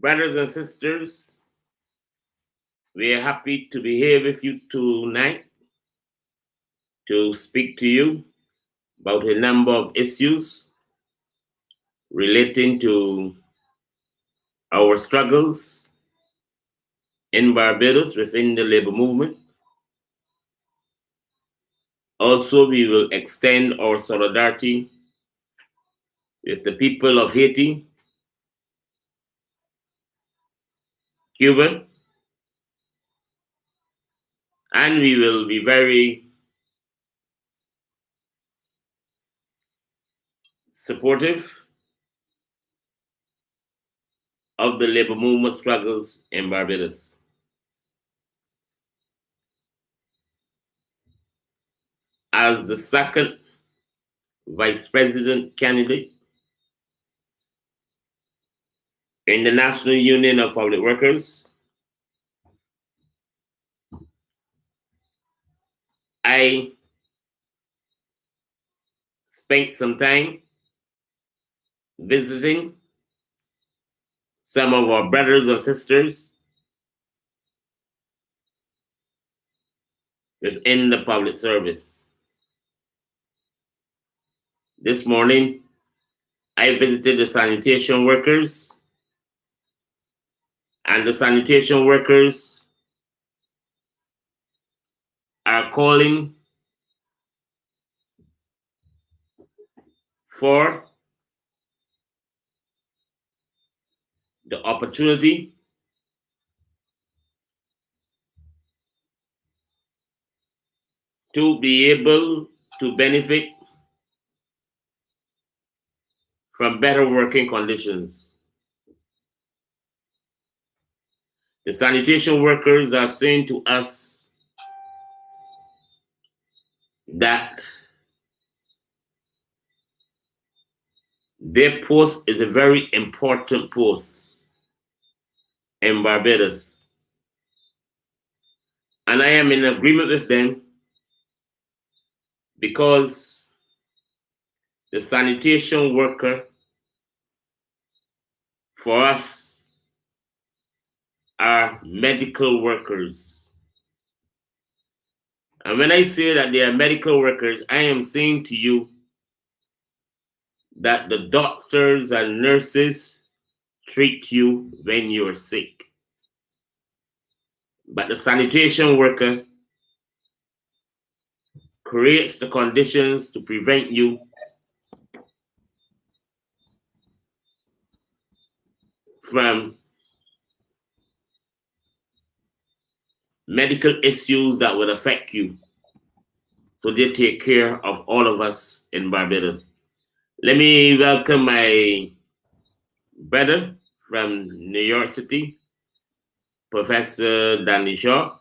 Brothers and sisters, we are happy to be here with you tonight to speak to you about a number of issues relating to our struggles in Barbados within the labor movement. Also, we will extend our solidarity with the people of Haiti, Cuba, and we will be very supportive of the labor movement struggles in Barbados. As the second vice president candidate in the National Union of Public Workers, I spent some time visiting some of our brothers and sisters within the public service. This morning, I visited the sanitation workers, and the sanitation workers are calling for the opportunity to be able to benefit from better working conditions. The sanitation workers are saying to us that their post is a very important post in Barbados. And I am in agreement with them because the sanitation worker for us are medical workers. And when I say that they are medical workers, I am saying to you that the doctors and nurses treat you when you're sick. But the sanitation worker creates the conditions to prevent you from medical issues that would affect you. So they take care of all of us in Barbados. Let me welcome my brother from New York City, Professor Danny Shaw,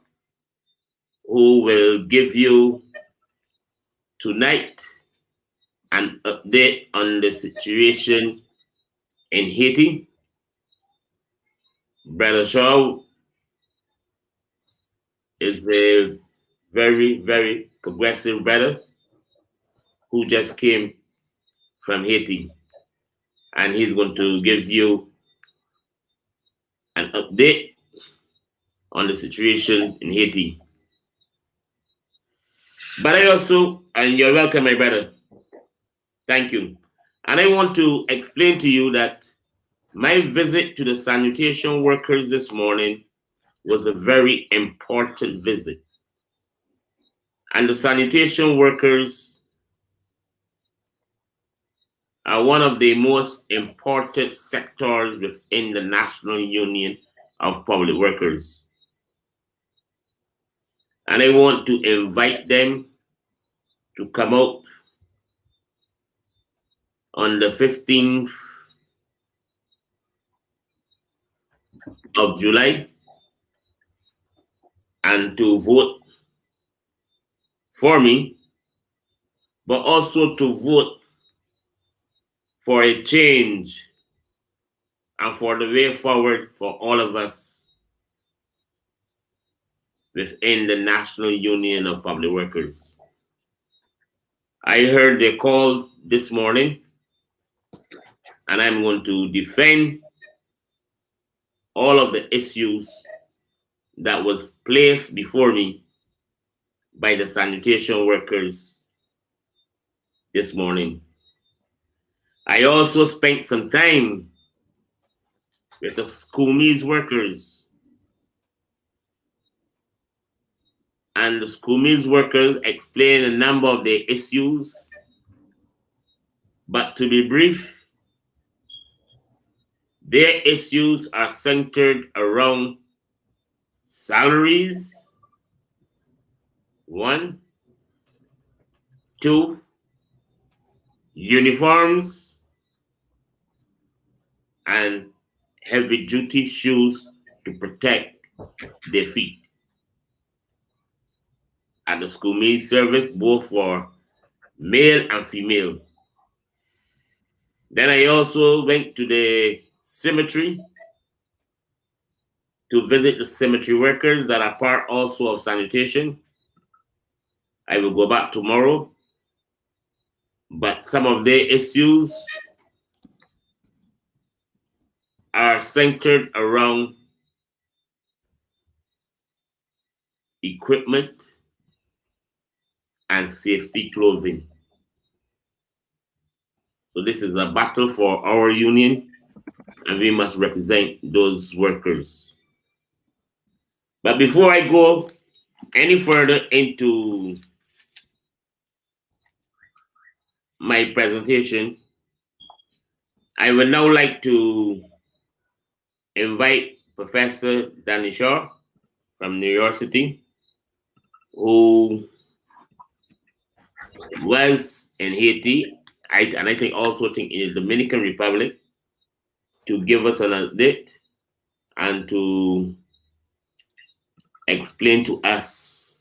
who will give you tonight an update on the situation in Haiti. Brother Shaw is a very, very progressive brother who just came from Haiti. And he's going to give you an update on the situation in Haiti. But I also, and you're welcome, my brother. Thank you. And I want to explain to you that my visit to the sanitation workers this morning was a very important visit. And the sanitation workers are one of the most important sectors within the National Union of Public Workers. And I want to invite them to come out on the 15th of July and to vote for me, but also to vote for a change and for the way forward for all of us within the National Union of Public Workers. I heard the call this morning, and I'm going to defend all of the issues that was placed before me by the sanitation workers this morning. I also spent some time with the school meals workers, and the school meals workers explained a number of their issues. But to be brief, their issues are centered around salaries, one, two, uniforms, and heavy duty shoes to protect their feet at the school meal service, both for male and female. Then I also went to the cemetery to visit the cemetery workers that are part also of sanitation. I will go back tomorrow, but some of their issues are centered around equipment and safety clothing. So this is a battle for our union, and we must represent those workers. But before I go any further into my presentation, I would now like to invite Professor Danny Shaw from New York City, who was in Haiti, and I think also in the Dominican Republic, to give us an update and to explain to us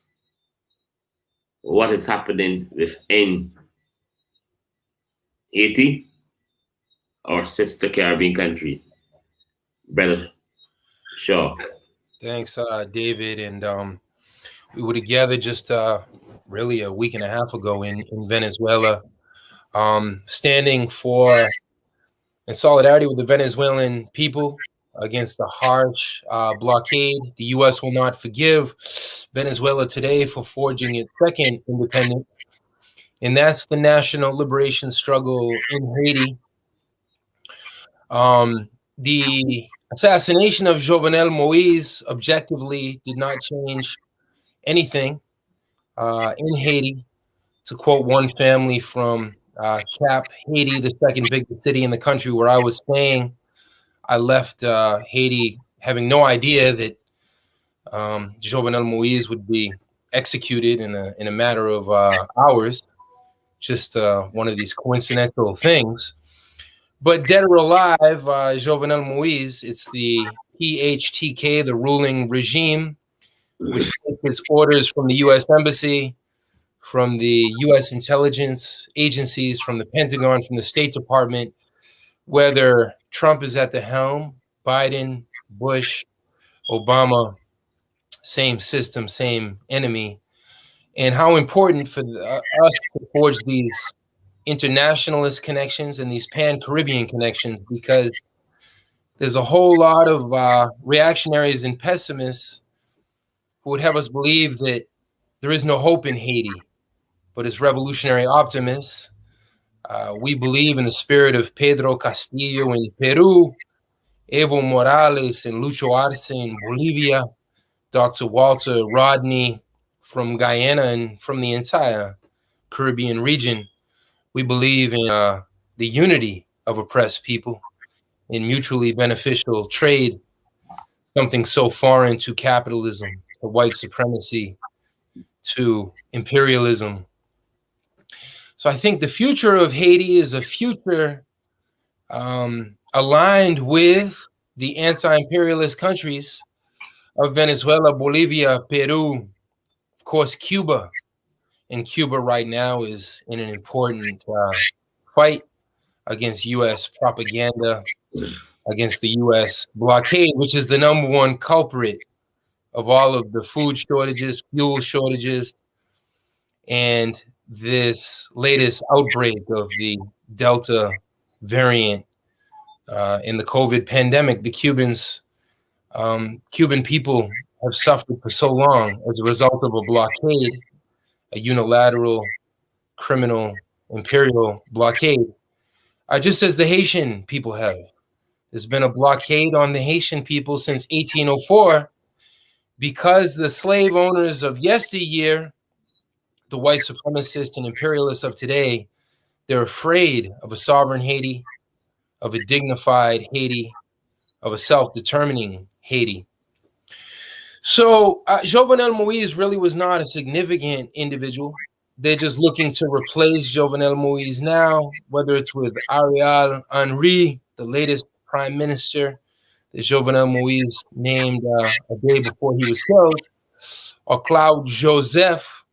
what is happening within Haiti, our sister Caribbean country. Brother Shaw. Thanks, David. And we were together just really a week and a half ago in Venezuela, standing for in solidarity with the Venezuelan people against the harsh blockade. The U.S. will not forgive Venezuela today for forging its second independence, and that's the national liberation struggle in Haiti. The assassination of Jovenel Moise objectively did not change anything in Haiti. To quote one family from Cap, Haiti, the second biggest city in the country where I was staying, I left Haiti having no idea that Jovenel Moise would be executed in a matter of hours. Just one of these coincidental things. But dead or alive, Jovenel Moise, it's the PHTK, the ruling regime, which takes its orders from the U.S. Embassy, from the U.S. intelligence agencies, from the Pentagon, from the State Department, whether Trump is at the helm, Biden, Bush, Obama, same system, same enemy, and how important for us to forge these internationalist connections and these pan-Caribbean connections, because there's a whole lot of reactionaries and pessimists who would have us believe that there is no hope in Haiti. But as revolutionary optimists, we believe in the spirit of Pedro Castillo in Peru, Evo Morales and Lucho Arce in Bolivia, Dr. Walter Rodney from Guyana, and from the entire Caribbean region. We believe in the unity of oppressed people, in mutually beneficial trade, something so foreign to capitalism, to white supremacy, to imperialism. So I think the future of Haiti is a future aligned with the anti-imperialist countries of Venezuela, Bolivia, Peru, of course, Cuba. And Cuba right now is in an important fight against U.S. propaganda, against the U.S. blockade, which is the number one culprit of all of the food shortages, fuel shortages, and this latest outbreak of the Delta variant in the COVID pandemic. The Cubans Cuban people have suffered for so long as a result of a blockade, a unilateral, criminal, imperial blockade, just as the Haitian people have. There's been a blockade on the Haitian people since 1804 because the slave owners of yesteryear, the white supremacists and imperialists of today, they're afraid of a sovereign Haiti, of a dignified Haiti, of a self-determining Haiti. So Jovenel Moise really was not a significant individual. They're just looking to replace Jovenel Moise now, whether it's with Ariel Henry, the latest prime minister that Jovenel Moise named a day before he was killed, or Claude Joseph.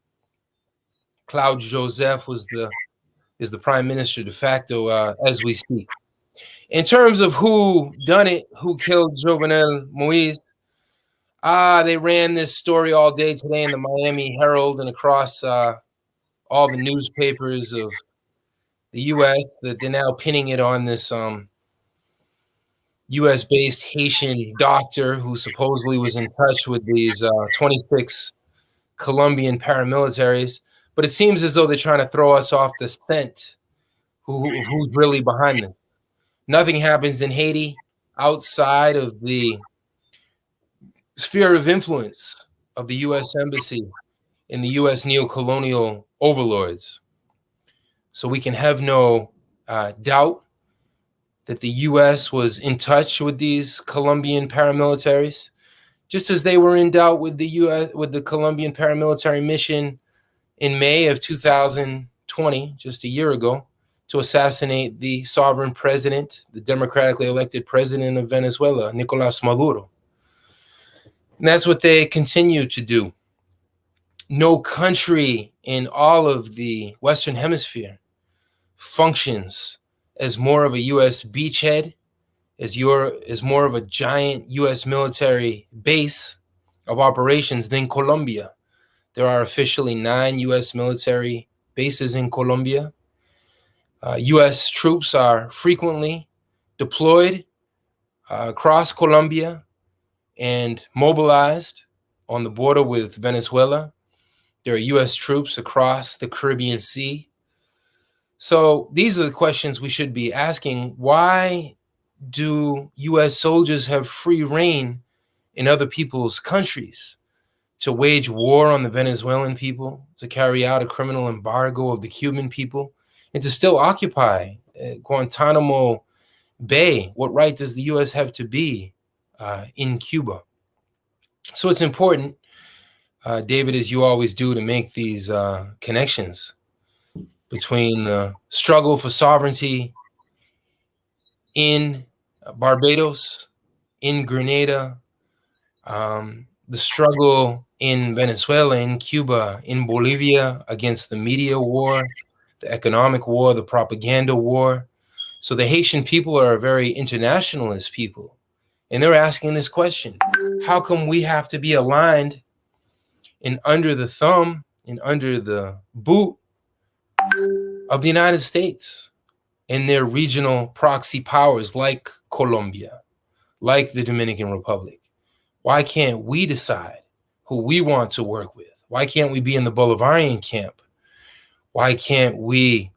Claude Joseph is the prime minister de facto as we speak. In terms of who done it, who killed Jovenel Moise, they ran this story all day today in the Miami Herald and across all the newspapers of the U.S. that they're now pinning it on this U.S.-based Haitian doctor who supposedly was in touch with these 26 Colombian paramilitaries. But it seems as though they're trying to throw us off the scent. Who's really behind this? Nothing happens in Haiti outside of the sphere of influence of the U.S. Embassy and the U.S. neo-colonial overlords. So we can have no doubt that the U.S. was in touch with these Colombian paramilitaries, just as they were in doubt with the U.S. with the Colombian paramilitary mission in May of 2020, just a year ago, to assassinate the sovereign president, the democratically elected president of Venezuela, Nicolas Maduro. And that's what they continue to do. No country in all of the Western Hemisphere functions as more of a U.S. beachhead, as more of a giant U.S. military base of operations than Colombia. There are officially 9 U.S. military bases in Colombia. U.S. troops are frequently deployed across Colombia and mobilized on the border with Venezuela. There are U.S. troops across the Caribbean Sea. So these are the questions we should be asking. Why do U.S. soldiers have free reign in other people's countries to wage war on the Venezuelan people, to carry out a criminal embargo of the Cuban people, and to still occupy Guantanamo Bay? What right does the U.S. have to be in Cuba? So it's important, David, as you always do, to make these connections between the struggle for sovereignty in Barbados, in Grenada, the struggle in Venezuela, in Cuba, in Bolivia against the media war, the economic war, the propaganda war. So the Haitian people are a very internationalist people. And they're asking this question: how come we have to be aligned and under the thumb and under the boot of the United States and their regional proxy powers like Colombia, like the Dominican Republic? Why can't we decide who we want to work with? Why can't we be in the Bolivarian camp? Why can't we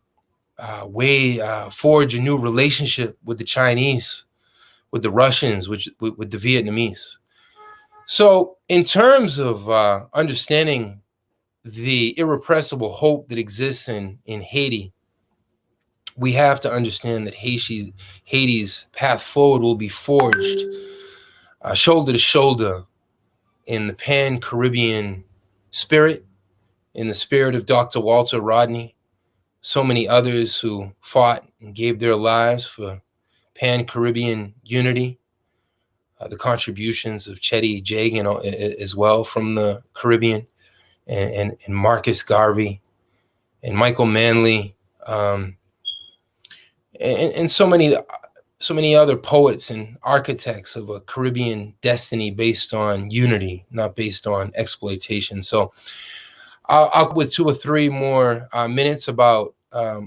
forge a new relationship with the Chinese, with the Russians, with the Vietnamese? So in terms of understanding the irrepressible hope that exists in Haiti, we have to understand that Haiti's path forward will be forged shoulder to shoulder in the Pan-Caribbean spirit, in the spirit of Dr. Walter Rodney, so many others who fought and gave their lives for Pan-Caribbean unity, the contributions of Chetty Jagan as well from the Caribbean, and Marcus Garvey and Michael Manley, and so many other poets and architects of a Caribbean destiny based on unity, not based on exploitation. So I'll with 2 or 3 more minutes about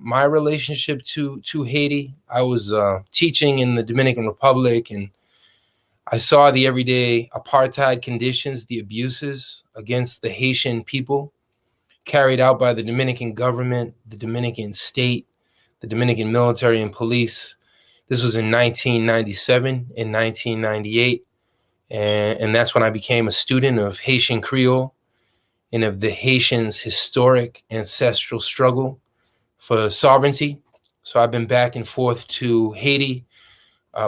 my relationship to Haiti. I was teaching in the Dominican Republic, and I saw the everyday apartheid conditions, the abuses against the Haitian people carried out by the Dominican government, the Dominican state, the Dominican military and police. This was in 1997 and 1998. And that's when I became a student of Haitian Creole and of the Haitians' historic ancestral struggle for sovereignty. So I've been back and forth to Haiti,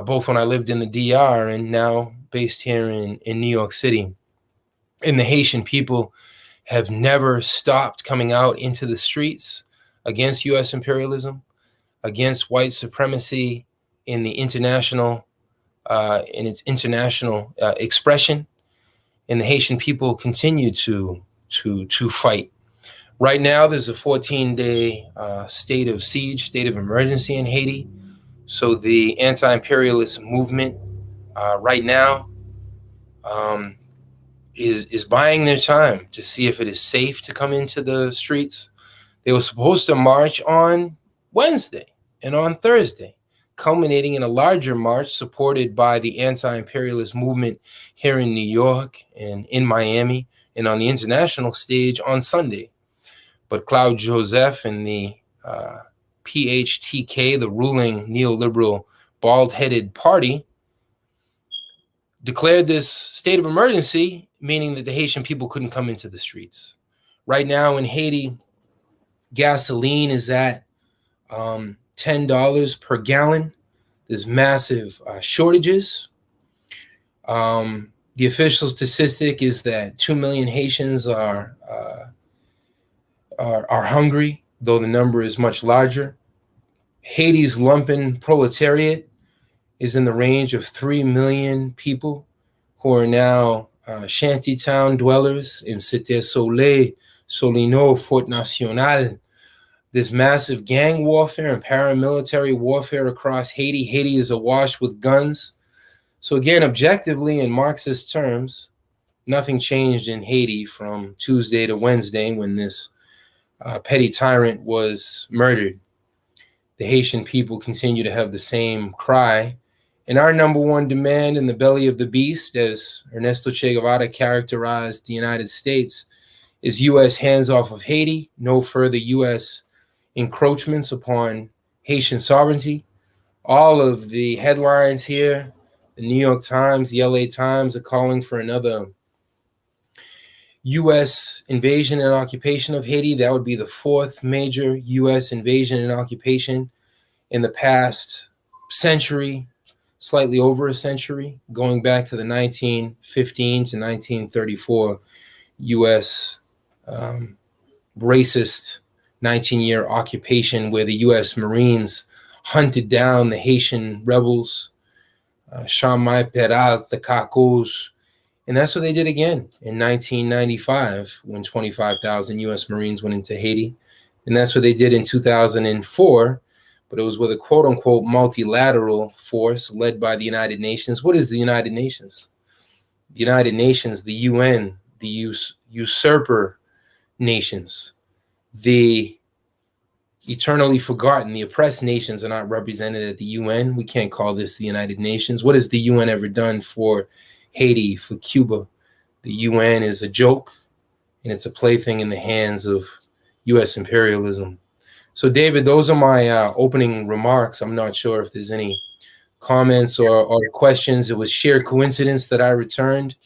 both when I lived in the DR and now based here in New York City. And the Haitian people have never stopped coming out into the streets against U.S. imperialism, against white supremacy in the international, in its international expression. And the Haitian people continue to fight. Right now, there's a 14-day state of siege, state of emergency in Haiti. So the anti-imperialist movement right now is buying their time to see if it is safe to come into the streets. They were supposed to march on Wednesday and on Thursday, culminating in a larger march supported by the anti-imperialist movement here in New York and in Miami and on the international stage on Sunday. But Claude Joseph and the PHTK, the ruling neoliberal bald-headed party, declared this state of emergency, meaning that the Haitian people couldn't come into the streets. Right now in Haiti, gasoline is at $10 per gallon. There's massive shortages. The official statistic is that 2 million Haitians are hungry, though the number is much larger. Haiti's lumpen proletariat is in the range of 3 million people who are now shantytown dwellers in Cité Soleil, Solino, Fort National. There's massive gang warfare and paramilitary warfare across Haiti. Haiti is awash with guns. So again, objectively, in Marxist terms, nothing changed in Haiti from Tuesday to Wednesday when this petty tyrant was murdered. The Haitian people continue to have the same cry. And our number one demand in the belly of the beast, as Ernesto Che Guevara characterized the United States, is U.S. hands off of Haiti, no further U.S. encroachments upon Haitian sovereignty. All of the headlines here, the New York Times, the LA Times, are calling for another U.S. invasion and occupation of Haiti. That would be the fourth major U.S. invasion and occupation in the past century, slightly over a century, going back to the 1915 to 1934 U.S. Racist 19-year occupation where the U.S. Marines hunted down the Haitian rebels, Chamay Peral, the Cacos. And that's what they did again in 1995 when 25,000 U.S. Marines went into Haiti. And that's what they did in 2004, but it was with a quote-unquote multilateral force led by the United Nations. What is the United Nations? The United Nations, the UN, the usurper nations, the eternally forgotten, the oppressed nations are not represented at the UN. We can't call this the United Nations. What has the UN ever done for Haiti, for Cuba? The UN is a joke, and it's a plaything in the hands of U.S. imperialism. So, David, those are my opening remarks. I'm not sure if there's any comments or questions. It was sheer coincidence that I returned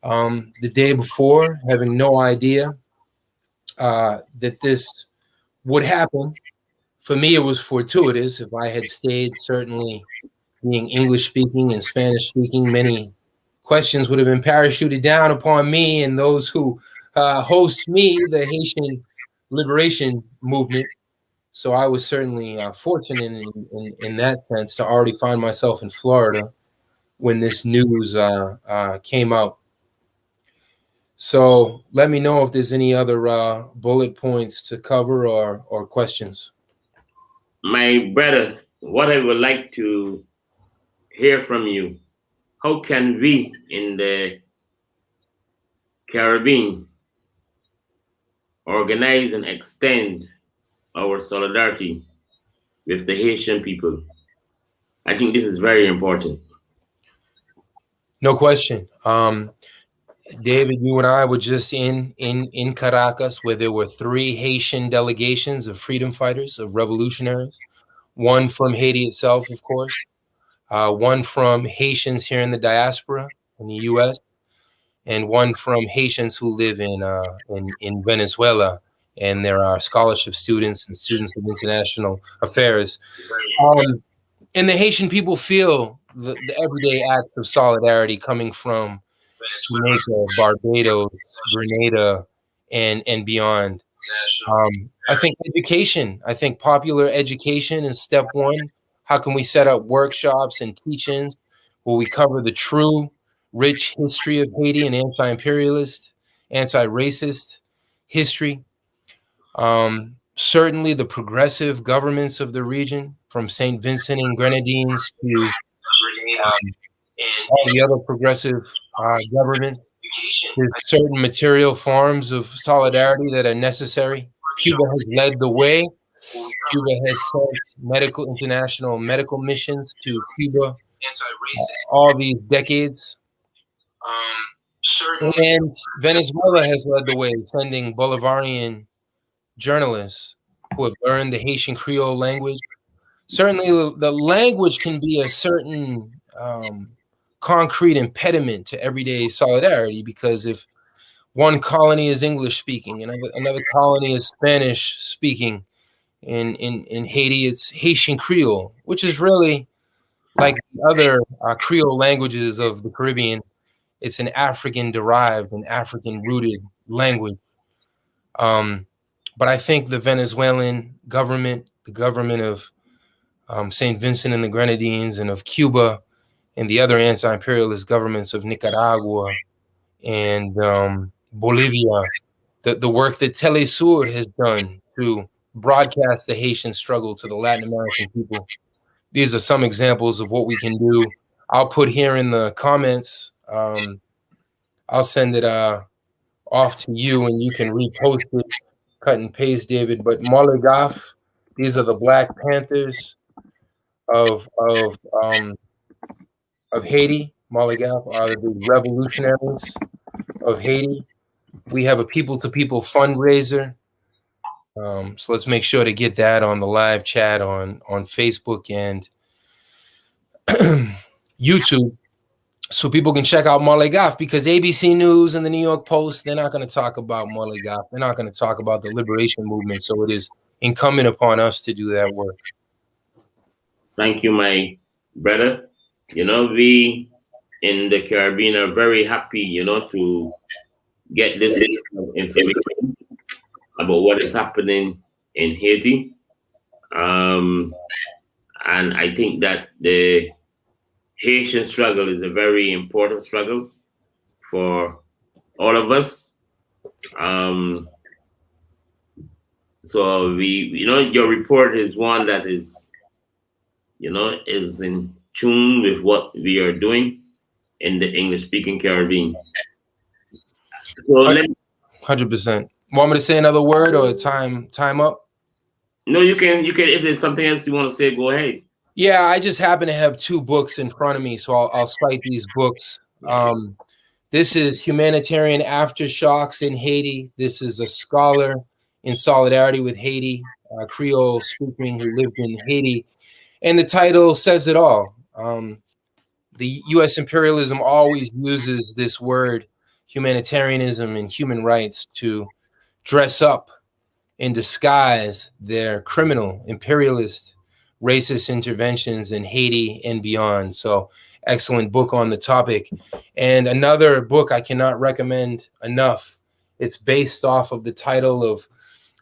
the day before, having no idea that this would happen. For me, it was fortuitous. If I had stayed, certainly being English speaking and Spanish speaking, many questions would have been parachuted down upon me and those who host me, the Haitian Liberation Movement. So I was certainly fortunate in that sense to already find myself in Florida when this news came out. So let me know if there's any other bullet points to cover or questions. My brother, what I would like to hear from you, how can we in the Caribbean organize and extend our solidarity with the Haitian people? I think this is very important. No question. David, you and I were just in Caracas, where there were 3 Haitian delegations of freedom fighters, of revolutionaries. One from Haiti itself, of course. One from Haitians here in the diaspora in the U.S., and one from Haitians who live in Venezuela. And there are scholarship students and students of international affairs. And the Haitian people feel the everyday act of solidarity coming from Jamaica, Barbados, Grenada, and beyond. I think education, I think popular education is step one. How can we set up workshops and teach-ins where we cover the true, rich history of Haiti and anti-imperialist, anti-racist history? Certainly the progressive governments of the region, from St. Vincent and Grenadines to all the other progressive governments. There's certain material forms of solidarity that are necessary. Cuba has led the way. Cuba has sent international medical missions to Cuba all these decades. And Venezuela has led the way, sending Bolivarian journalists who have learned the Haitian Creole language. Certainly, the language can be a certain concrete impediment to everyday solidarity, because if one colony is English speaking and another colony is Spanish speaking, in Haiti it's Haitian Creole, which is really like the other Creole languages of the Caribbean. It's an African derived and African rooted language. But I think the Venezuelan government, the government of St. Vincent and the Grenadines and of Cuba, and the other anti-imperialist governments of Nicaragua and Bolivia, the work that Telesur has done to broadcast the Haitian struggle to the Latin American people. These are some examples of what we can do. I'll put here in the comments, I'll send it off to you and you can repost it, cut and paste, David. But Moligaf, these are the Black Panthers of Haiti. Moligaf are the revolutionaries of Haiti. We have a people-to-people fundraiser. So let's make sure to get that on the live chat on Facebook and YouTube, so people can check out Moligaf, because ABC News and the New York Post, they're not going to talk about Moligaf. They're not going to talk about the liberation movement. So it is incumbent upon us to do that work. Thank you, my brother. We in the Caribbean are very happy, to get this information about what is happening in Haiti. And I think that the Haitian struggle is a very important struggle for all of us. So your report is one that is, is in tune with what we are doing in the English-speaking Caribbean. So 100%. Want me to say another word or time up? No, you can. If there's something else you want to say, go ahead. Yeah, I just happen to have 2 books in front of me, so I'll cite these books. This is Humanitarian Aftershocks in Haiti. This is a scholar in solidarity with Haiti, Creole speaking, who lived in Haiti. And the title says it all. The U.S. imperialism always uses this word, humanitarianism and human rights, to dress up and disguise their criminal, imperialist, racist interventions in Haiti and beyond. So excellent book on the topic. And another book I cannot recommend enough. It's based off of the title of,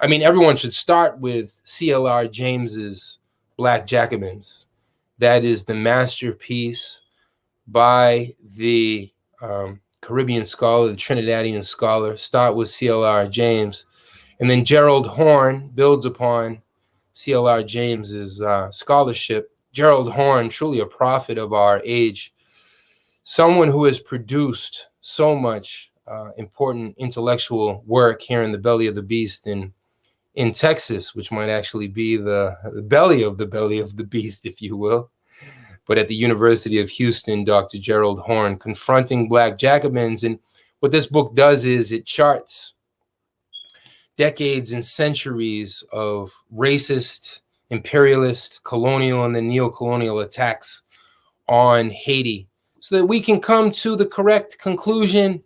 everyone should start with C.L.R. James's Black Jacobins. That is the masterpiece by the Caribbean scholar, the Trinidadian scholar. Start with C.L.R. James. And then Gerald Horne builds upon C.L.R. James's scholarship. Gerald Horne, truly a prophet of our age, someone who has produced so much important intellectual work here in the belly of the beast in Texas, which might actually be the belly of the beast, if you will. but at the University of Houston, Dr. Gerald Horne, Confronting Black Jacobins. And what this book does is it charts decades and centuries of racist, imperialist, colonial, and then neo-colonial attacks on Haiti, so that we can come to the correct conclusion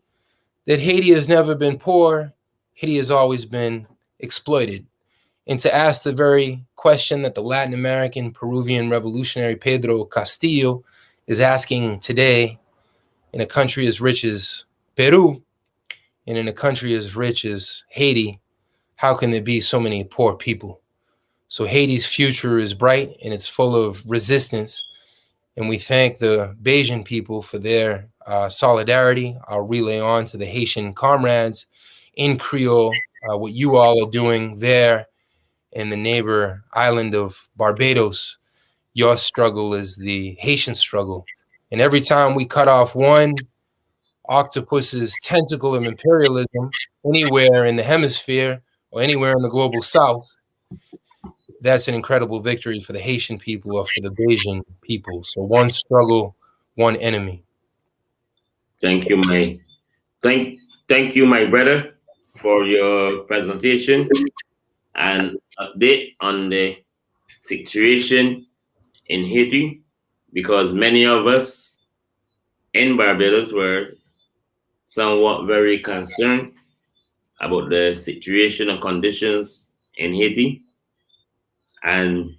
that Haiti has never been poor, Haiti has always been exploited. And to ask the very question that the Latin American Peruvian revolutionary Pedro Castillo is asking today, in a country as rich as Peru and in a country as rich as Haiti, how can there be so many poor people? So Haiti's future is bright and it's full of resistance. And we thank the Bajan people for their solidarity. I'll relay on to the Haitian comrades in Creole what you all are doing there in the neighbor island of Barbados. Your struggle is the Haitian struggle. And every time we cut off one octopus's tentacle of imperialism anywhere in the hemisphere or anywhere in the global south, that's an incredible victory for the Haitian people or for the Bajan people. So one struggle, one enemy. Thank you, thank you, my brother, for your presentation and update on the situation in Haiti, because many of us in Barbados were somewhat very concerned about the situation and conditions in Haiti. And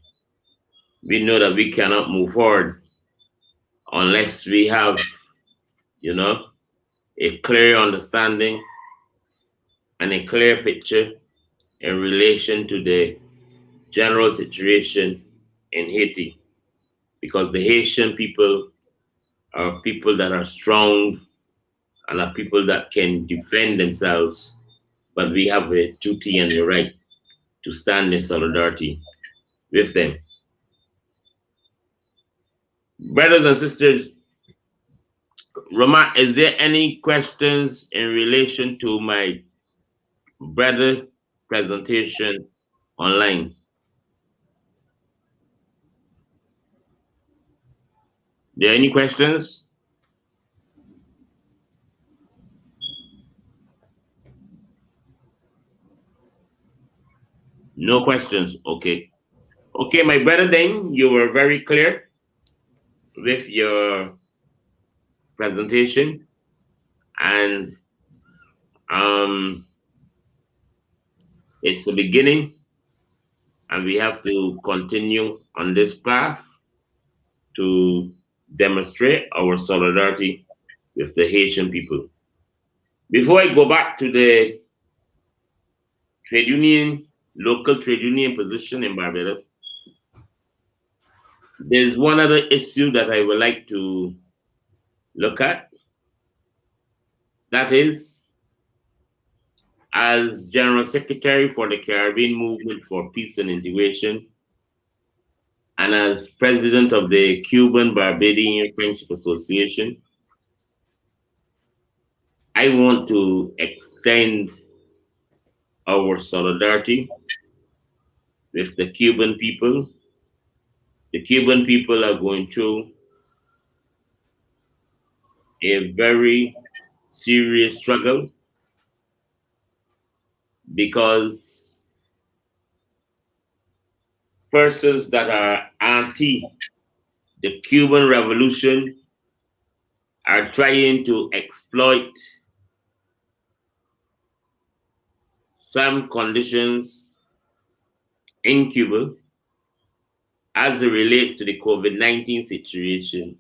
we know that we cannot move forward unless we have, a clear understanding and a clear picture in relation to the general situation in Haiti. Because the Haitian people are people that are strong and are people that can defend themselves, but we have a duty and a right to stand in solidarity with them. Brothers and sisters, Roma, is there any questions in relation to my brother presentation online? There any questions? No questions. Okay. Okay, my brother, then you were very clear with your presentation, and it's the beginning, and we have to continue on this path to demonstrate our solidarity with the Haitian people. Before I go back to the local trade union position in Barbados, there's one other issue that I would like to look at. That is, as General Secretary for the Caribbean Movement for Peace and Integration, and as President of the Cuban Barbadian Friendship Association, I want to extend our solidarity with the Cuban people. The Cuban people are going through a very serious struggle because persons that are anti the Cuban Revolution are trying to exploit some conditions in Cuba as it relates to the COVID-19 situation.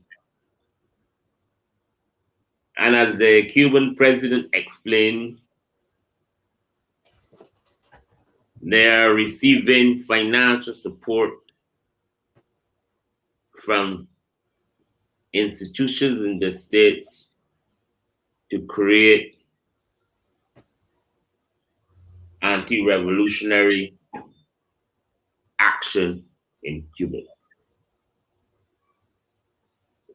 And as the Cuban president explained, they are receiving financial support from institutions in the States to create anti-revolutionary action in Cuba.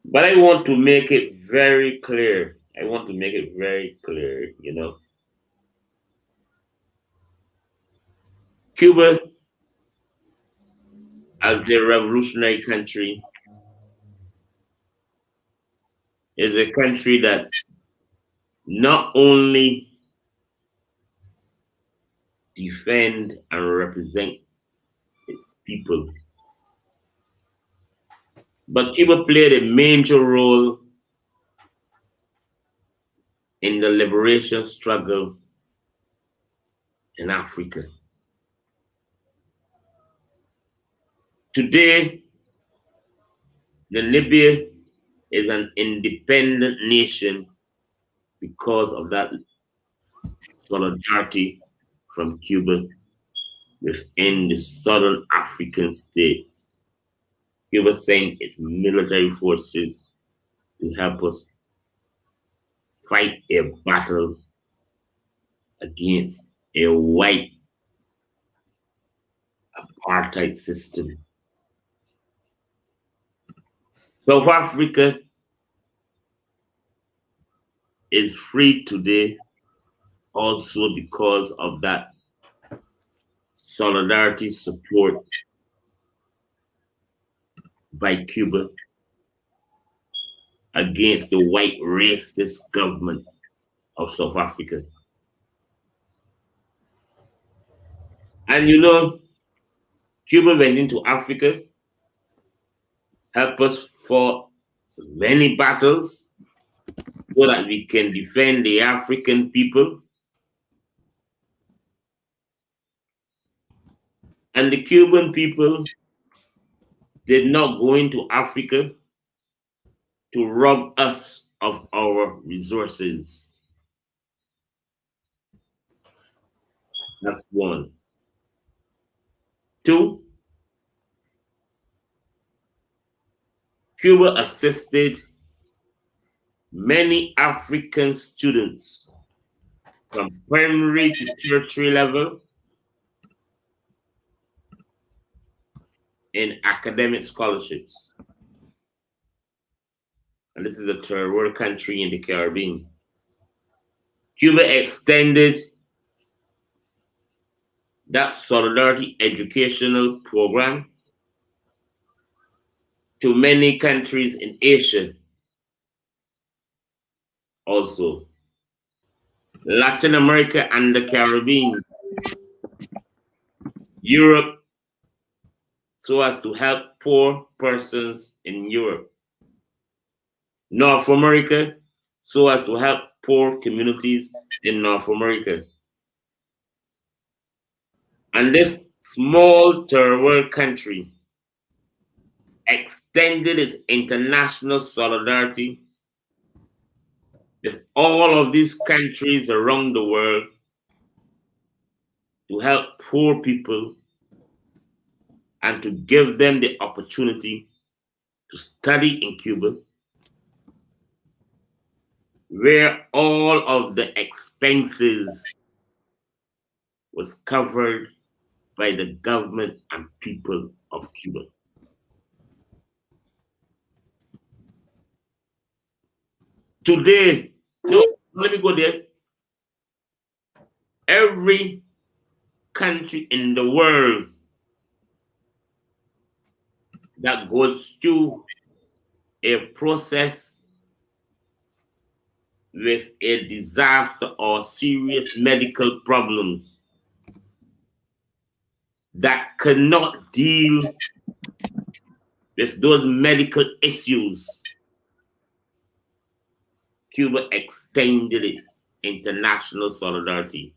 But I want to make it very clear. Cuba, as a revolutionary country, is a country that not only defend and represent its people, but Cuba played a major role in the liberation struggle in Africa. Today, Namibia is an independent nation because of that solidarity from Cuba within the southern African states. Cuba sent its military forces to help us fight a battle against a white apartheid system. South Africa is free today also because of that solidarity support by Cuba against the white racist government of South Africa. And you know, Cuba went into Africa, helped us for many battles so that we can defend the African people. And the Cuban people did not go into Africa to rob us of our resources. That's one. Two, Cuba assisted many African students from primary to tertiary level in academic scholarships. And this is a third world country in the Caribbean. Cuba extended that solidarity educational program to many countries in Asia also. Latin America and the Caribbean, Europe, so as to help poor persons in Europe. North America, so as to help poor communities in North America. And this small third world country extended its international solidarity with all of these countries around the world to help poor people and to give them the opportunity to study in Cuba, where all of the expenses was covered by the government and people of Cuba. Today, no, let me go there. Every country in the world that goes through a process with a disaster or serious medical problems that cannot deal with those medical issues, Cuba extended its international solidarity.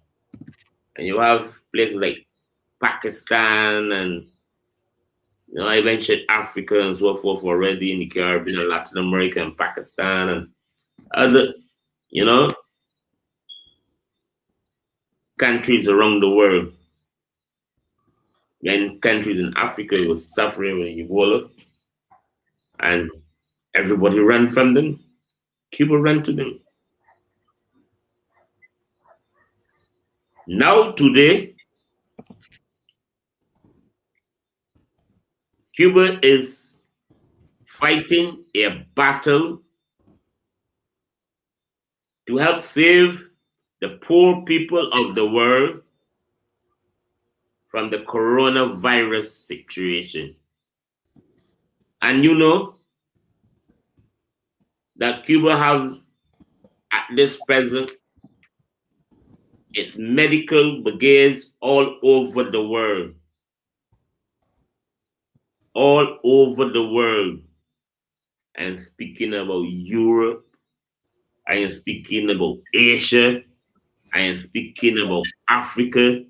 And you have places like Pakistan and I mentioned Africa and so forth already in the Caribbean and Latin America and Pakistan and other, countries around the world. When countries in Africa was suffering with Ebola and everybody ran from them, Cuba ran to them. Now today, Cuba is fighting a battle to help save the poor people of the world from the coronavirus situation. And that Cuba has at this present its medical brigades all over the world. All over the world. I am speaking about Europe. I am speaking about Asia. I am speaking about Africa.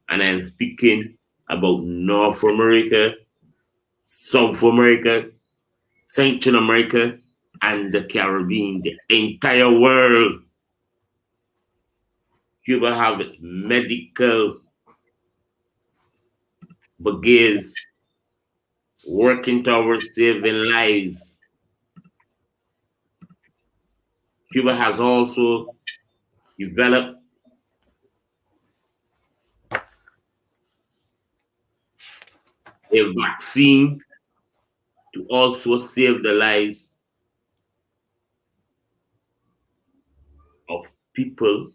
And I am speaking about North America, South America, Central America, and the Caribbean, the entire world. Cuba have its medical brigades working towards saving lives. Cuba has also developed a vaccine to also save the lives of people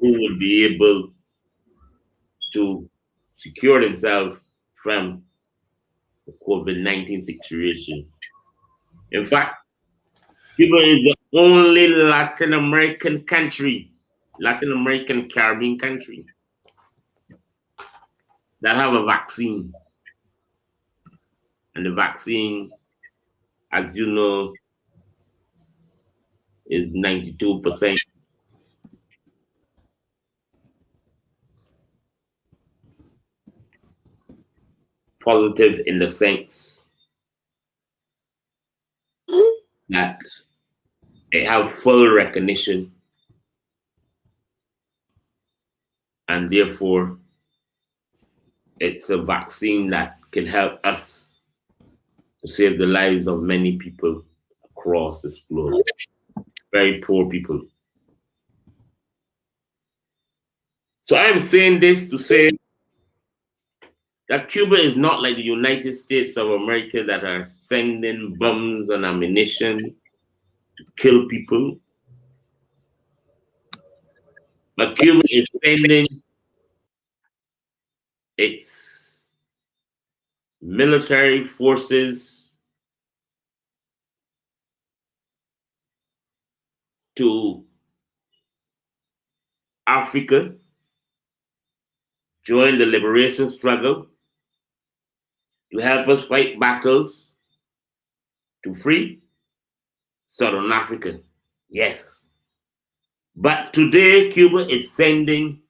who will be able to secure themselves from the COVID-19 situation. In fact, Cuba is the only Latin American country, Latin American Caribbean country that have a vaccine. And the vaccine, as you know, is 92% positive in the sense that they have full recognition and therefore it's a vaccine that can help us to save the lives of many people across this globe. Very poor people. So I'm saying this to say that Cuba is not like the United States of America that are sending bombs and ammunition to kill people. But Cuba is sending its military forces to Africa, join the liberation struggle, to help us fight battles to free Southern Africa. Yes. But today, Cuba is sending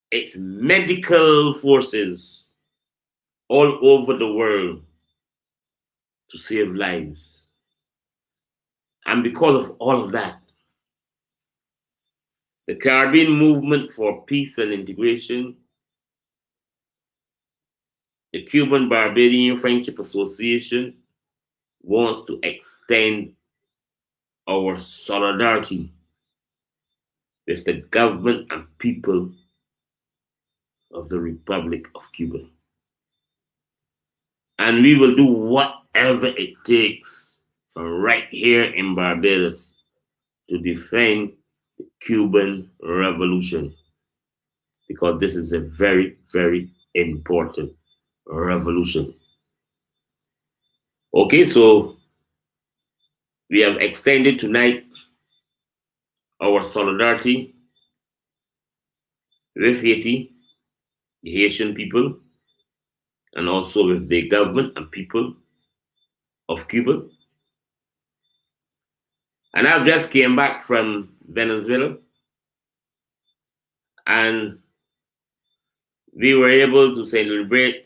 its medical forces all over the world to save lives. And because of all of that, the Caribbean Movement for Peace and Integration, the Cuban Barbadian Friendship Association, wants to extend our solidarity with the government and people of the Republic of Cuba. And we will do whatever it takes from right here in Barbados to defend the Cuban Revolution, because this is a very, very important revolution. Okay, so we have extended tonight our solidarity with Haiti, the Haitian people, and also with the government and people of Cuba. And I've just came back from Venezuela, and we were able to celebrate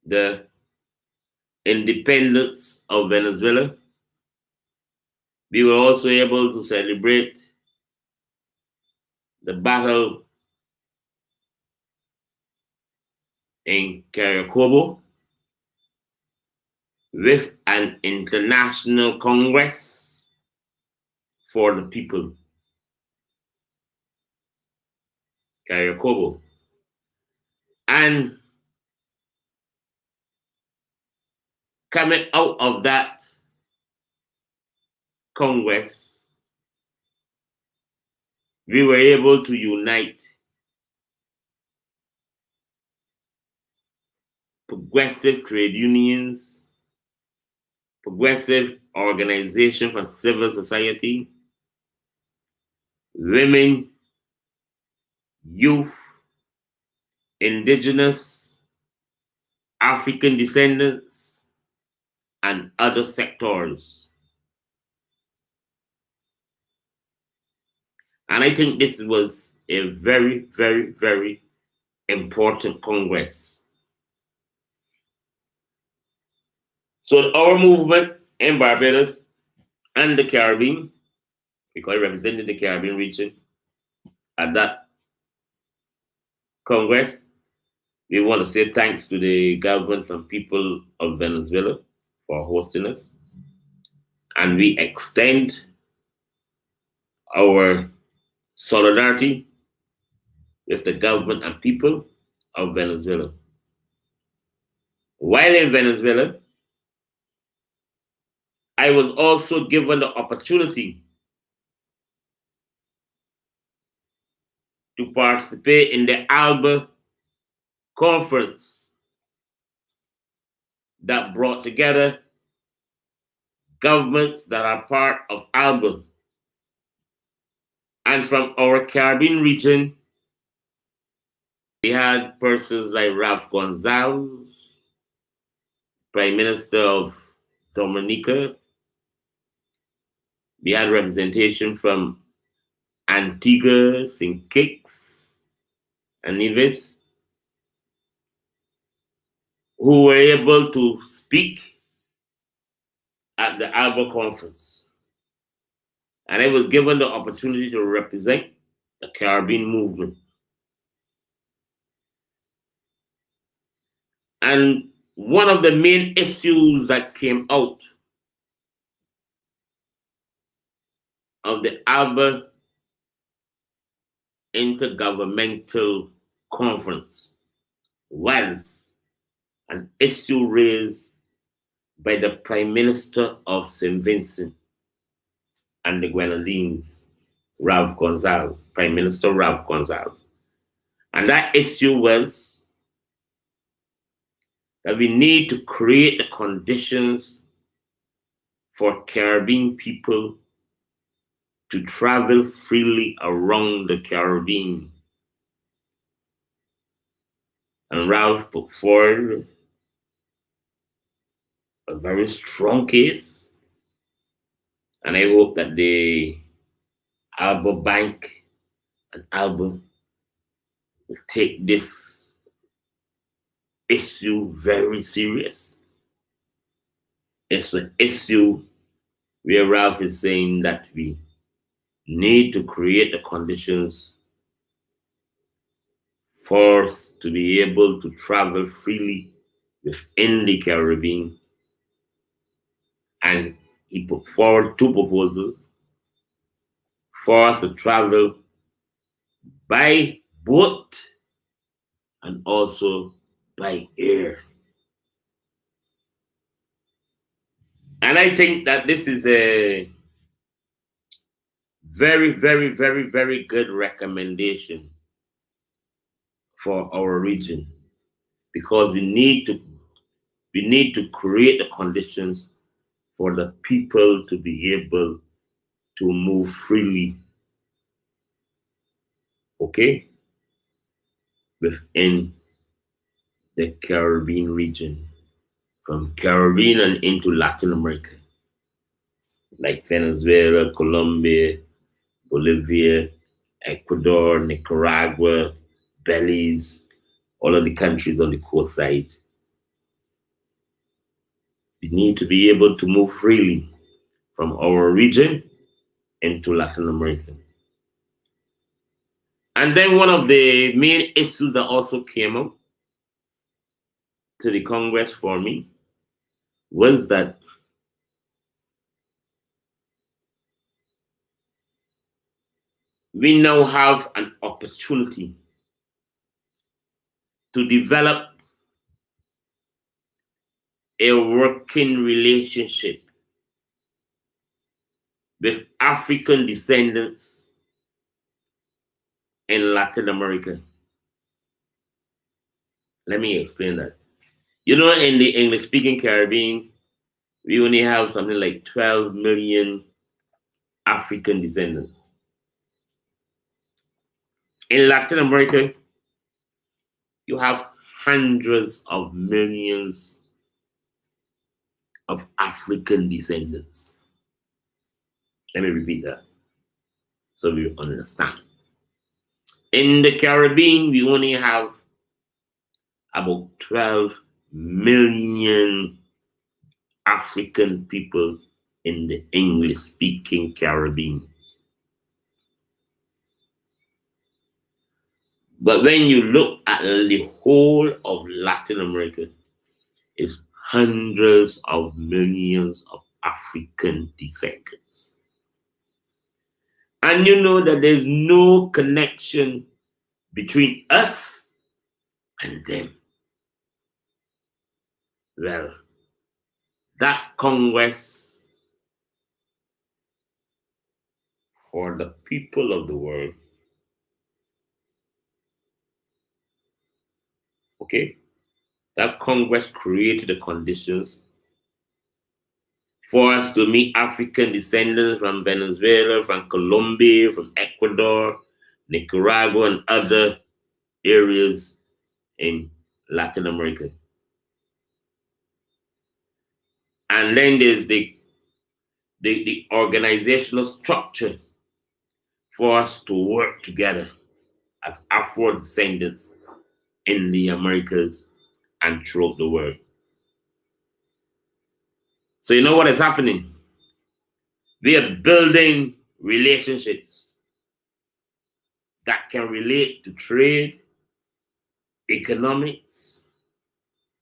the independence of Venezuela. We were also able to celebrate the battle in Caracobo with an international congress for the people. Caracobo. And coming out of that congress, we were able to unite progressive trade unions, progressive organization for civil society, women, youth, indigenous, African descendants, and other sectors. And I think this was a very, very, very important Congress. So our movement in Barbados and the Caribbean, because I represented the Caribbean region at that Congress, we want to say thanks to the government and people of Venezuela for hosting us. And we extend our solidarity with the government and people of Venezuela. While in Venezuela, I was also given the opportunity to participate in the ALBA conference that brought together governments that are part of ALBA. And from our Caribbean region, we had persons like Ralph Gonzalez, Prime Minister of Dominica. We had representation from Antigua, St. Kitts, and Nevis, who were able to speak at the ALBA conference. And I was given the opportunity to represent the Caribbean movement. And one of the main issues that came out of the ALBA Intergovernmental Conference was an issue raised by the Prime Minister of St. Vincent and the Grenadines, Ralph Gonzalez, Prime Minister Ralph Gonzalez. And that issue was that we need to create the conditions for Caribbean people to travel freely around the Caribbean. And Ralph put forward a very strong case. And I hope that the ALBA Bank and ALBA will take this issue very serious. It's an issue where Ralph is saying that we need to create the conditions for us to be able to travel freely within the Caribbean. And he put forward two proposals for us to travel by boat and also by air. And I think that this is a very, very, very, very good recommendation for our region, because we need to create the conditions for the people to be able to move freely, okay, within the Caribbean region, from Caribbean and into Latin America, like Venezuela, Colombia, Bolivia, Ecuador, Nicaragua, Belize, all of the countries on the coast side. We need to be able to move freely from our region into Latin America. And then one of the main issues that also came up to the Congress for me was that we now have an opportunity to develop a working relationship with African descendants in Latin America. Let me explain that. You know, in the English-speaking Caribbean, we only have something like 12 million African descendants. In Latin America, you have hundreds of millions of African descendants. Let me repeat that so you understand. In the Caribbean, we only have about 12 million African people in the English-speaking Caribbean. But when you look at the whole of Latin America, it's hundreds of millions of African descendants. And you know that there's no connection between us and them. Well, that Congress for the people of the world, okay, that Congress created the conditions for us to meet African descendants from Venezuela, from Colombia, from Ecuador, Nicaragua, and other areas in Latin America. And then there's the organizational structure for us to work together as Afro descendants in the Americas and throughout the world. So you know what is happening? We are building relationships that can relate to trade, economics,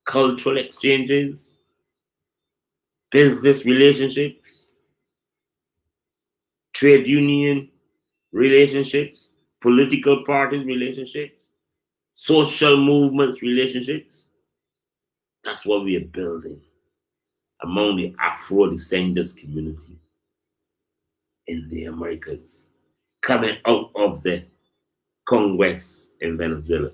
cultural exchanges, business relationships, trade union relationships, political parties relationships, social movements relationships. That's what we are building among the Afro descendants community in the Americas, coming out of the Congress in Venezuela.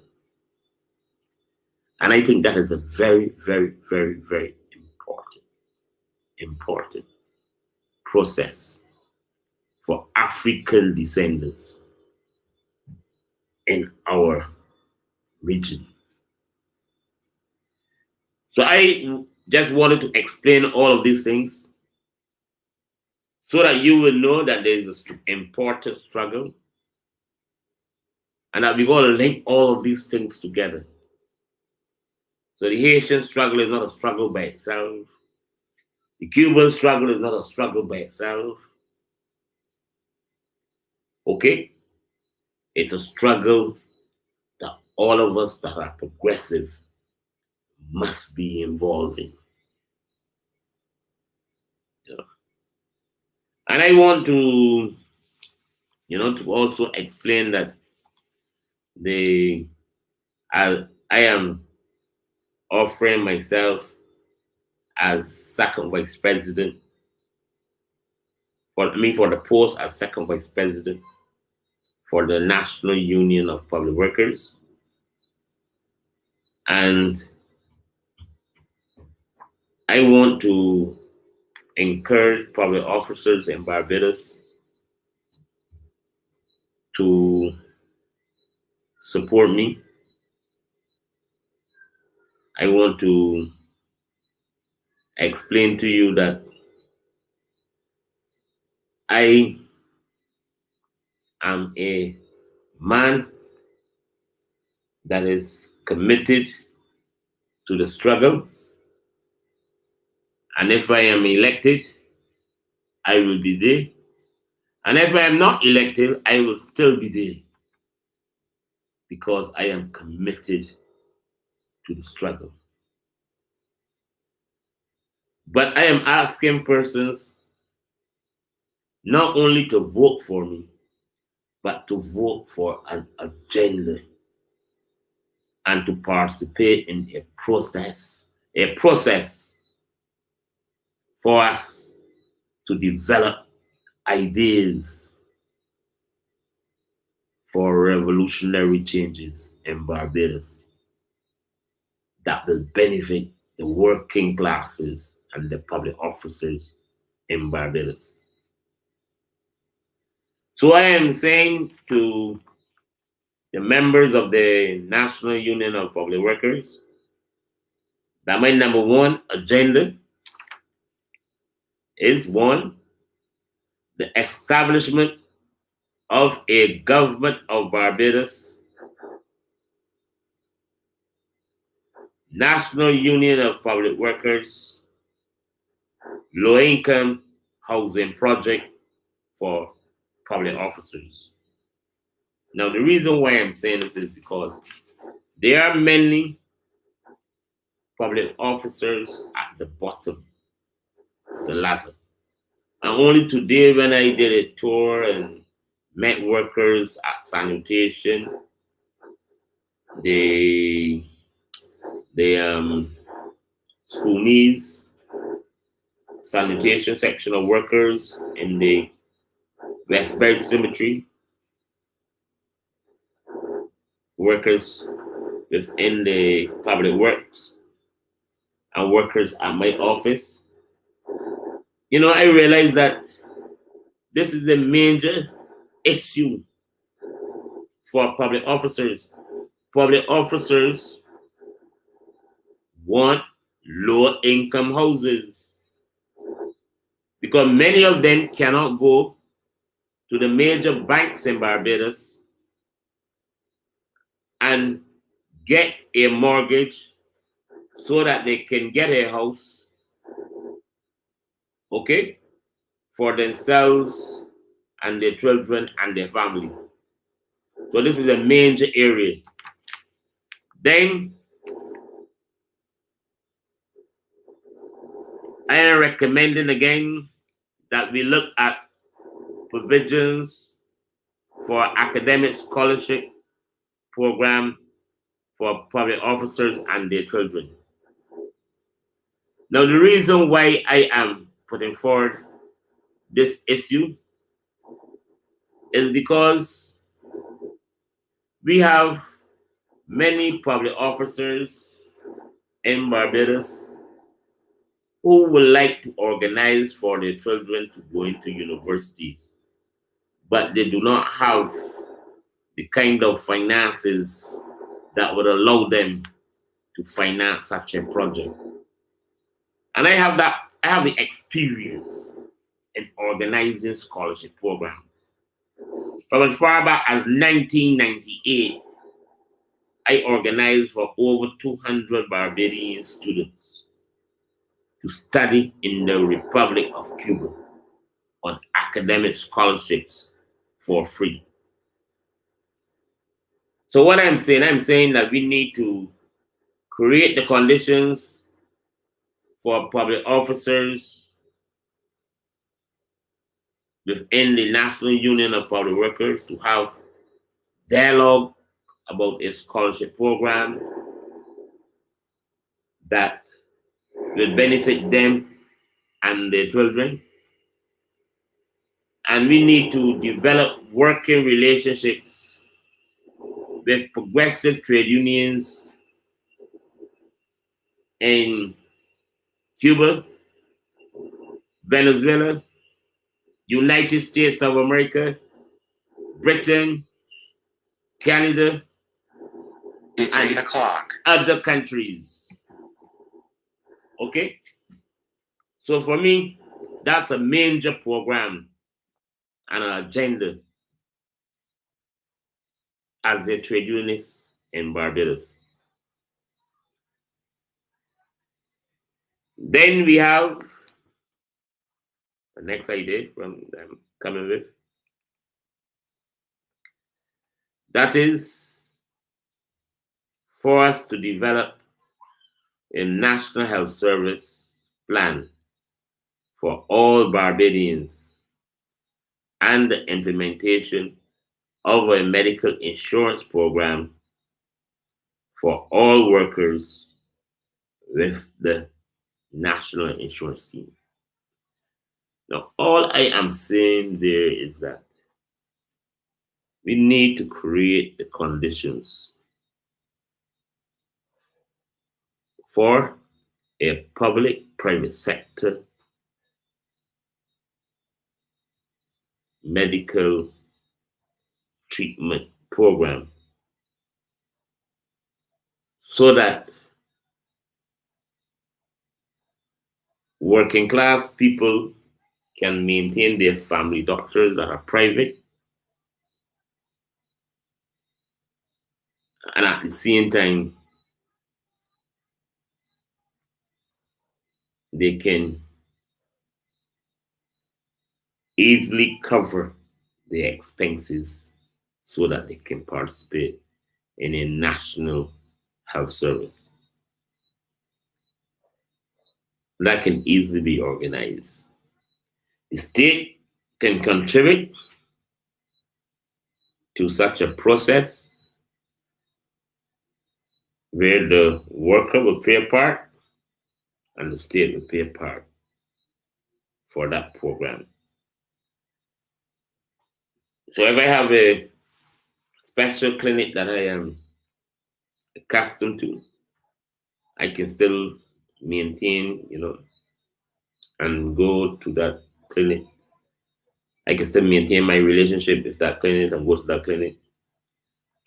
And I think that is a very, very, very, very important process for African descendants in our region. So I just wanted to explain all of these things so that you will know that there is an important struggle and that we're going to link all of these things together. So the Haitian struggle is not a struggle by itself. The Cuban struggle is not a struggle by itself. Okay? It's a struggle that all of us that are progressive must be involved in. You know? And I want to, to also explain that I am offering myself as second vice president for the post as second vice president for the National Union of Public Workers. And I want to encourage public officers in Barbados to support me. I want to explain to you that I am a man that is committed to the struggle. And if I am elected, I will be there. And if I am not elected, I will still be there because I am committed to the struggle. But I am asking persons not only to vote for me, but to vote for an agenda and to participate in a process for us to develop ideas for revolutionary changes in Barbados that will benefit the working classes and the public officers in Barbados. So I am saying to the members of the National Union of Public Workers that my number one agenda is one, the establishment of a government of Barbados, National Union of Public Workers, low income housing project for public officers. Now, the reason why I'm saying this is because there are many public officers at the bottom of the ladder. And only today, when I did a tour and met workers at sanitation, the school needs sanitation section of workers in the Westbury Cemetery, workers within the public works, and workers at my office. I realized that this is a major issue for public officers. Public officers want low income houses because many of them cannot go to the major banks in Barbados and get a mortgage so that they can get a house, okay, for themselves and their children and their family. So this is a major area. Then I am recommending again that we look at provisions for academic scholarship program for public officers and their children. Now, the reason why I am putting forward this issue is because we have many public officers in Barbados who would like to organize for their children to go into universities, but they do not have the kind of finances that would allow them to finance such a project. And I have the experience in organizing scholarship programs. From as far back as 1998, I organized for over 200 Barbadian students to study in the Republic of Cuba on academic scholarships for free. So what I'm saying that we need to create the conditions for public officers within the National Union of Public Workers to have dialogue about a scholarship program that will benefit them and their children. And we need to develop working relationships with progressive trade unions in Cuba, Venezuela, United States of America, Britain, Canada, It's 8 o'clock. Other countries. Okay? So for me, that's a major program and an agenda as a trade unionist in Barbados. Then we have the next idea from them coming with. That is for us to develop a national health service plan for all Barbadians and the implementation of a medical insurance program for all workers with the National Insurance Scheme. Now, all I am saying there is that we need to create the conditions for a public-private sector medical treatment program so that working class people can maintain their family doctors that are private, and at the same time they can easily cover their expenses so that they can participate in a national health service that can easily be organized. The state can contribute to such a process where the worker will pay a part and the state will pay a part for that program. So if I have a special clinic that I am accustomed to, I can still maintain, and go to that clinic. I can still maintain my relationship with that clinic and go to that clinic.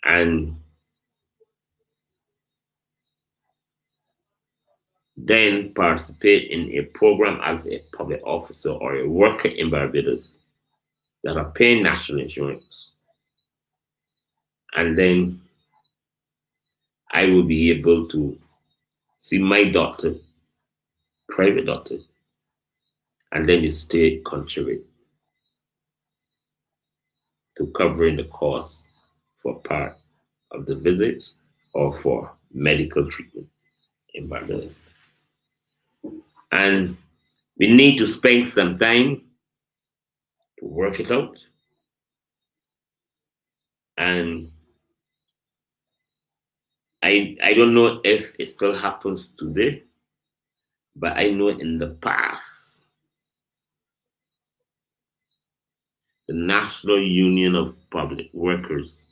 And then participate in a program as a public officer or a worker in Barbados that are paying national insurance. And then I will be able to see my doctor, private doctor, and then the state contribute to covering the cost for part of the visits or for medical treatment in Barbados. And we need to spend some time to work it out. And I don't know if it still happens today, but I know in the past, the National Union of Public Workers,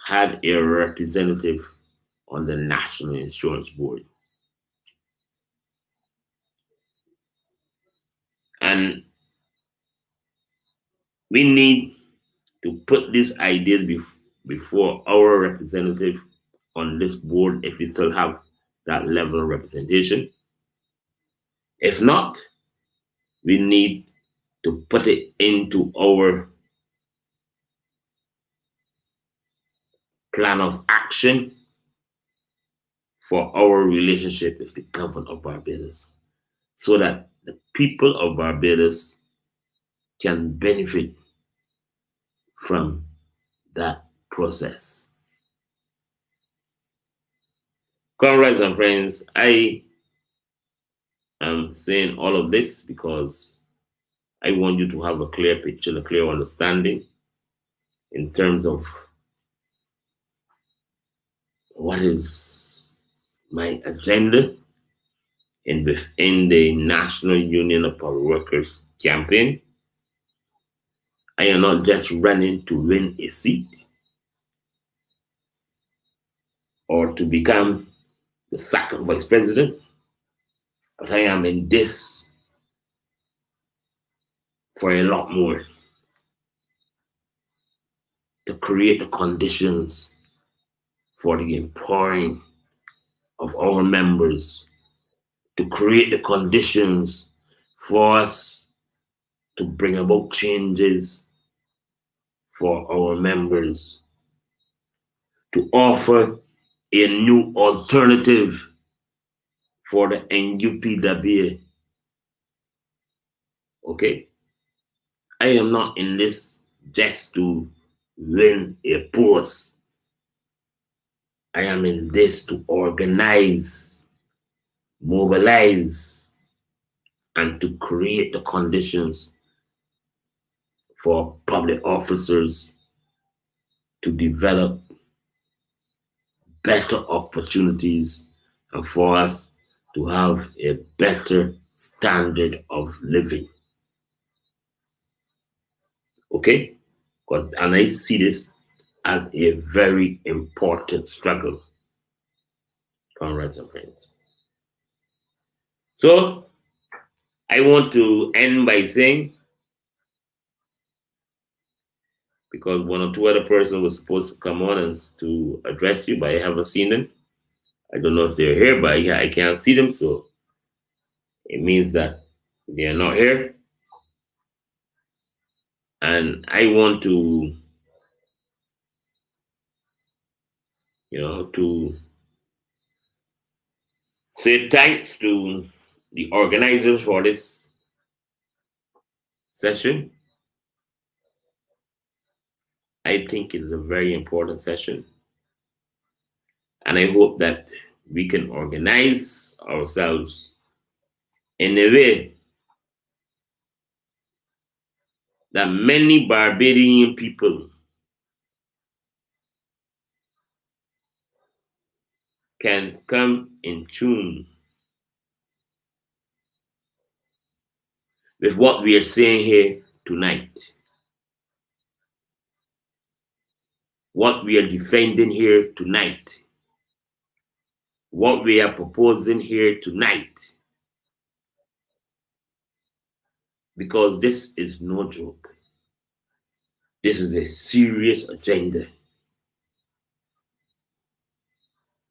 had a representative on the National Insurance Board. And we need to put these ideas before our representative on this board if we still have that level of representation. If not, we need to put it into our plan of action for our relationship with the government of Barbados so that the people of Barbados can benefit from that process. Comrades and friends, I am saying all of this because I want you to have a clear picture, a clear understanding in terms of what is my agenda within the National Union of Public Workers campaign. I am not just running to win a seat or to become the second vice president, but I am in this for a lot more. To create the conditions for the empowering of our members, to create the conditions for us to bring about changes for our members, to offer a new alternative for the NUPWA. I am not in this just to win a post. I am in this to organize, mobilize, and to create the conditions for public officers to develop better opportunities and for us to have a better standard of living. And I see this as a very important struggle comrades and friends. So I want to end by saying, because one or two other persons were supposed to come on and to address you, but I haven't seen them. I don't know if they're here, but I can't see them, so it means that they are not here. And I want to, to say thanks to the organizers for this session. I think it is a very important session. And I hope that we can organize ourselves in a way that many Barbadian people can come in tune with what we are saying here tonight, what we are defending here tonight, what we are proposing here tonight, because this is no joke. This is a serious agenda.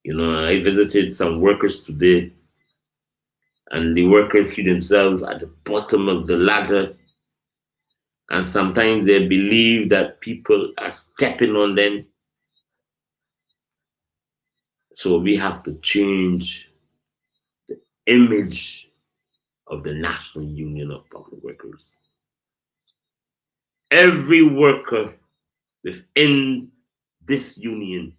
I visited some workers today, and the workers see themselves at the bottom of the ladder, and sometimes they believe that people are stepping on them. So we have to change the image of the National Union of Public Workers. Every worker within this union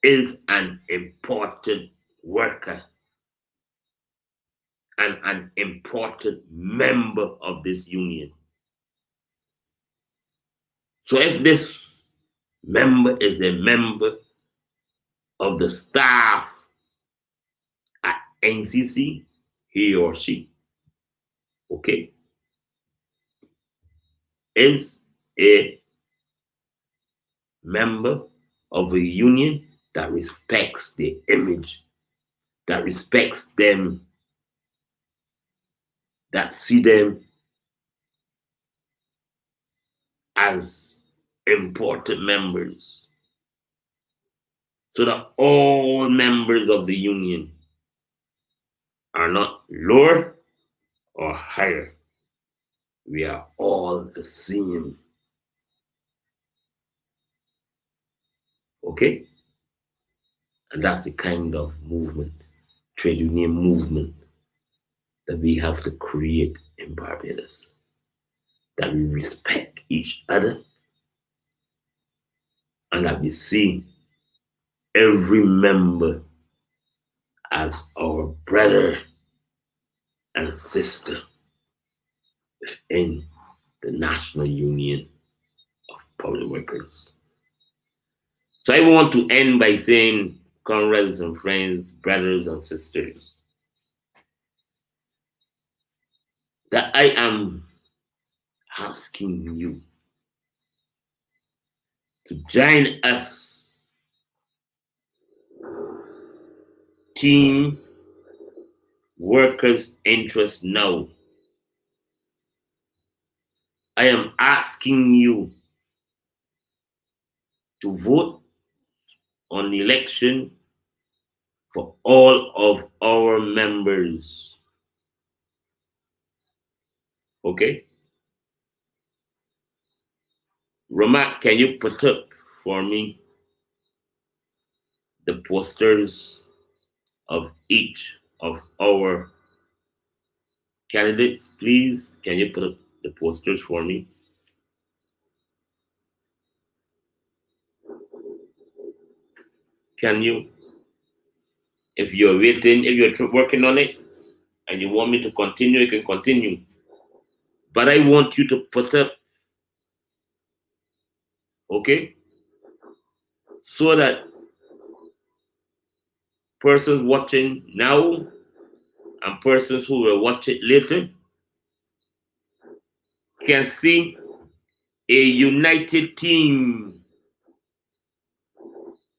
is an important worker and an important member of this union. So if this member is a member of the staff at NCC, he or she, okay, is a member of a union that respects the image, that respects them, that see them as important members, so that all members of the union are not lower or higher. We are all the same. Okay? And that's the kind of movement, trade union movement, that we have to create in Barbados. That we respect each other and that we see every member as our brother and sister within the National Union of Public Workers. So I want to end by saying, comrades and friends, brothers and sisters, that I am asking you to join us, Team Workers' Interest Now. I am asking you to vote on the election for all of our members. Okay? Ramat, can you put up for me the posters of each of our candidates, please? Can you put up the posters for me? Can you? If you're waiting, if you're working on it and you want me to continue, you can continue. But I want you to put up, okay? So that persons watching now and persons who will watch it later can see a united team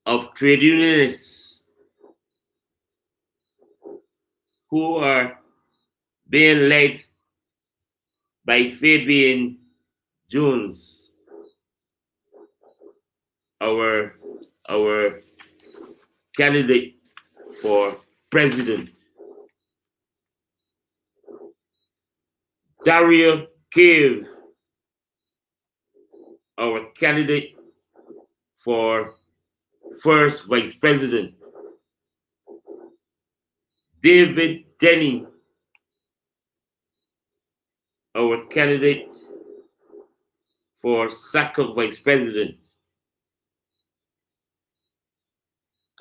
of trade unionists who are being led by Fabian Jones, our candidate for president. Daria Cave, our candidate for first vice president. David Denny, our candidate for second vice president.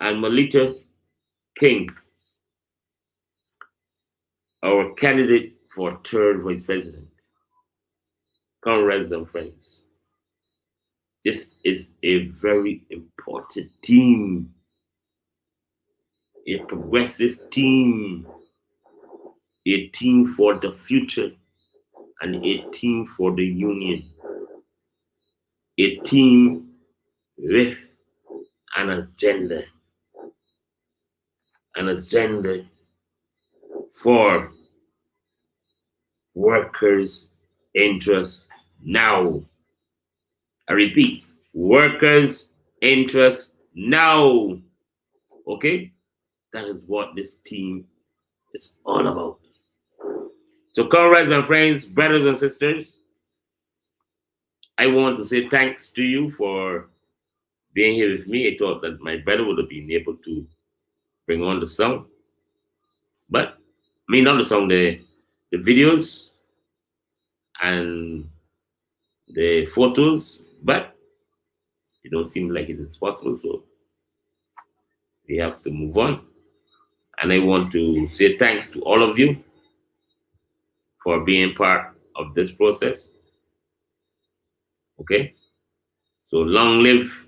And Melita King, our candidate for third vice president. Comrades and friends, this is a very important team, a progressive team, a team for the future, and a team for the union, a team with an agenda for workers' interests now. I repeat, workers' interests now. Okay? That is what this team is all about. So, comrades and friends, brothers and sisters, I want to say thanks to you for being here with me. I thought that my brother would have been able to bring on the song, but not the song, the videos and the photos, but it don't seem like it is possible, so we have to move on. And I want to say thanks to all of you for being part of this process. Okay? So long live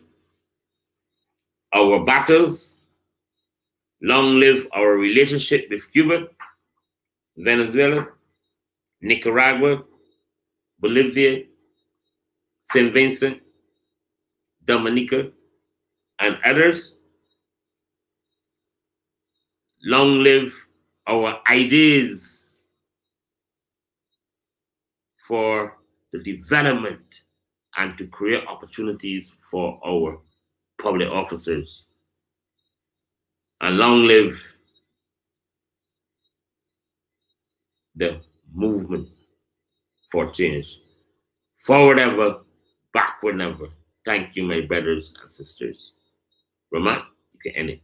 our battles, long live our relationship with Cuba, Venezuela, Nicaragua, Bolivia, St. Vincent, Dominica, and others. Long live our ideas for the development and to create opportunities for our public officers. And long live the movement for change. Forward ever, backward never. Thank you, my brothers and sisters. Roman, you can end it.